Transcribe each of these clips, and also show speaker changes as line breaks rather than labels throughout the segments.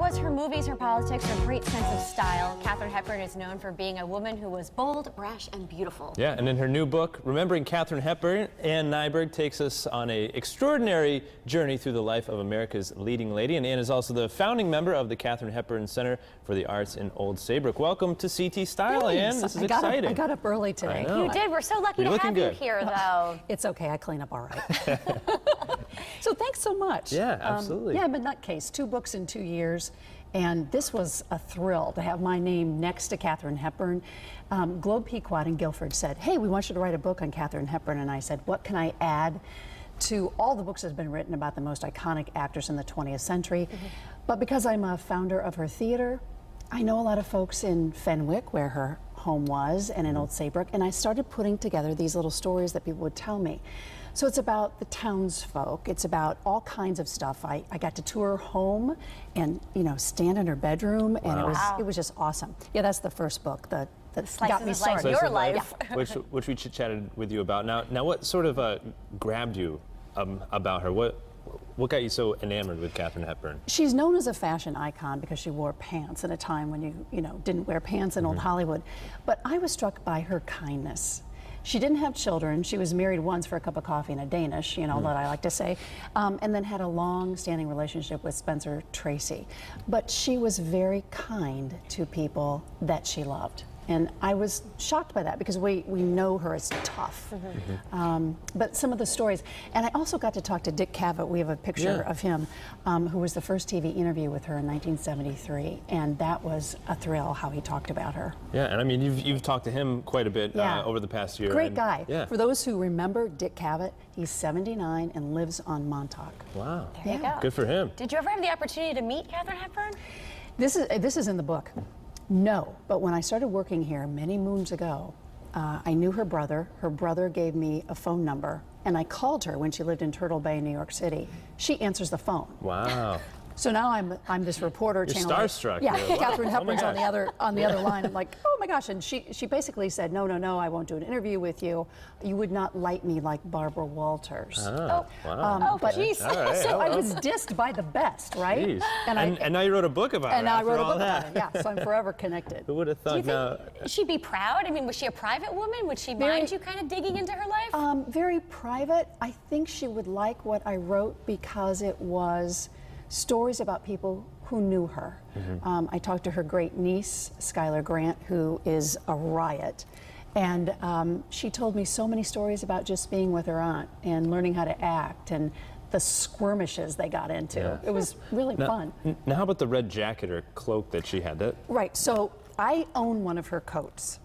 was her movies, her politics, her great sense of style, Katharine Hepburn is known for being a woman who was bold, brash, and beautiful.
Yeah, and in her new book, Remembering Katharine Hepburn, Ann Nyberg takes us on an extraordinary journey through the life of America's leading lady. And Ann is also the founding member of the Katharine Hepburn Center for the Arts in Old Saybrook. Welcome to CT Style,
Thanks.
Ann. This is exciting.
I got up early today.
You did. We're so lucky to have you here, though.
It's okay. I clean up all right. So thanks so much.
Yeah, absolutely.
Yeah, I'm a nutcase. 2 books in 2 years. And this was a thrill to have my name next to Katharine Hepburn. Globe Pequot in Guilford said, hey, we want you to write a book on Katharine Hepburn. And I said, what can I add to all the books that have been written about the most iconic actress in the 20th century? But because I'm a founder of her theater, I know a lot of folks in Fenwick, where her home was, and in Old Saybrook, and I started putting together these little stories that people would tell me. So it's about the townsfolk. It's about all kinds of stuff. I got to tour her home and, you know, stand in her bedroom, and it was just awesome. Yeah, that's the first book that got me started.
Your life.
Yeah. which we chit-chatted with you about. Now what sort of grabbed you about her? What got you so enamored with Katharine Hepburn?
She's known as a fashion icon because she wore pants at a time when you didn't wear pants in old Hollywood. But I was struck by her kindness. She didn't have children. She was married once for a cup of coffee and a Danish, that I like to say, and then had a long-standing relationship with Spencer Tracy. But she was very kind to people that she loved. And I was shocked by that because we know her as tough. But some of the stories, and I also got to talk to Dick Cavett. We have a picture of him, who was the first TV interview with her in 1973, and that was a thrill how he talked about her.
Yeah, and I mean you've talked to him quite a bit over the past year.
Great guy.
Yeah.
For those who remember Dick Cavett, he's 79 and lives on Montauk.
Wow.
There you go.
Good for him.
Did you ever have the opportunity to meet Katharine Hepburn?
This is in the book. No, but when I started working here many moons ago, I knew her brother. Her brother gave me a phone number, and I called her when she lived in Turtle Bay, New York City. She answers the phone.
Wow.
So now I'm this reporter.
You're starstruck.
Yeah,
Wow.
Katharine Hepburn's on the other line. I'm like, oh my gosh, and she basically said, no, I won't do an interview with you. You would not like me like Barbara Walters.
Oh, wow.
But
jeez.
Right.
So I was dissed by the best, right?
Jeez. And now you wrote a book about it.
And now I wrote a book
that.
about it. Yeah, so I'm forever connected.
Who would have thought?
Do you think she'd be proud? I mean, was she a private woman? Would she mind you kind of digging into her life?
Very private. I think she would like what I wrote because it was stories about people who knew her. I talked to her great niece, Skylar Grant, who is a riot. And she told me so many stories about just being with her aunt and learning how to act and the skirmishes they got into.
Yeah.
It was really fun.
Now how about the red jacket or cloak that she had?
Right, so I own one of her coats.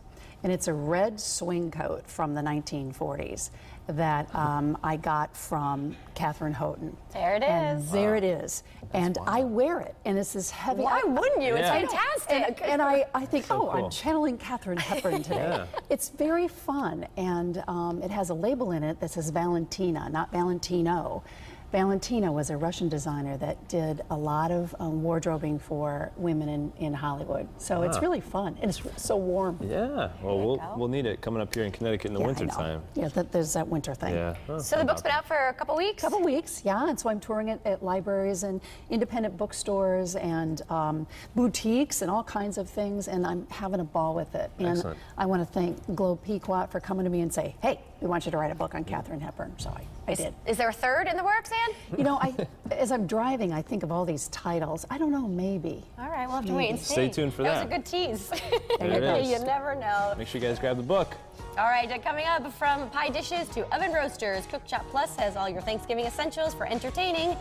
And it's a red swing coat from the 1940s that I got from Catherine Houghton.
There it
and
is.
There it is. And I wear it, and it's this heavy.
Why wouldn't you?
Yeah.
It's fantastic.
And I think,
So
oh,
cool.
I'm channeling Katharine Hepburn today.
Yeah.
It's very fun, and it has a label in it that says Valentina, not Valentino. Valentina was a Russian designer that did a lot of wardrobing for women in Hollywood. So it's really fun, and it's so warm.
Yeah. Well, we'll need it coming up here in Connecticut in the winter time.
Yeah, there's that winter thing.
Yeah. Oh,
So the book's been out for a couple weeks?
Couple weeks, yeah, and so I'm touring it at libraries and independent bookstores and boutiques and all kinds of things, and I'm having a ball with it. And
Excellent.
I want to thank Globe Pequot for coming to me and say, hey, we want you to write a book on Katharine Hepburn, so I did.
Is there a third in the works, Ann?
You know, as I'm driving, I think of all these titles. I don't know, maybe.
All right, we'll have to wait and see.
Stay tuned for
that.
that.
Was a good tease.
There it is.
You never know.
Make sure you guys grab the book.
All right, coming up, from pie dishes to oven roasters, Cook Shop Plus has all your Thanksgiving essentials for entertaining.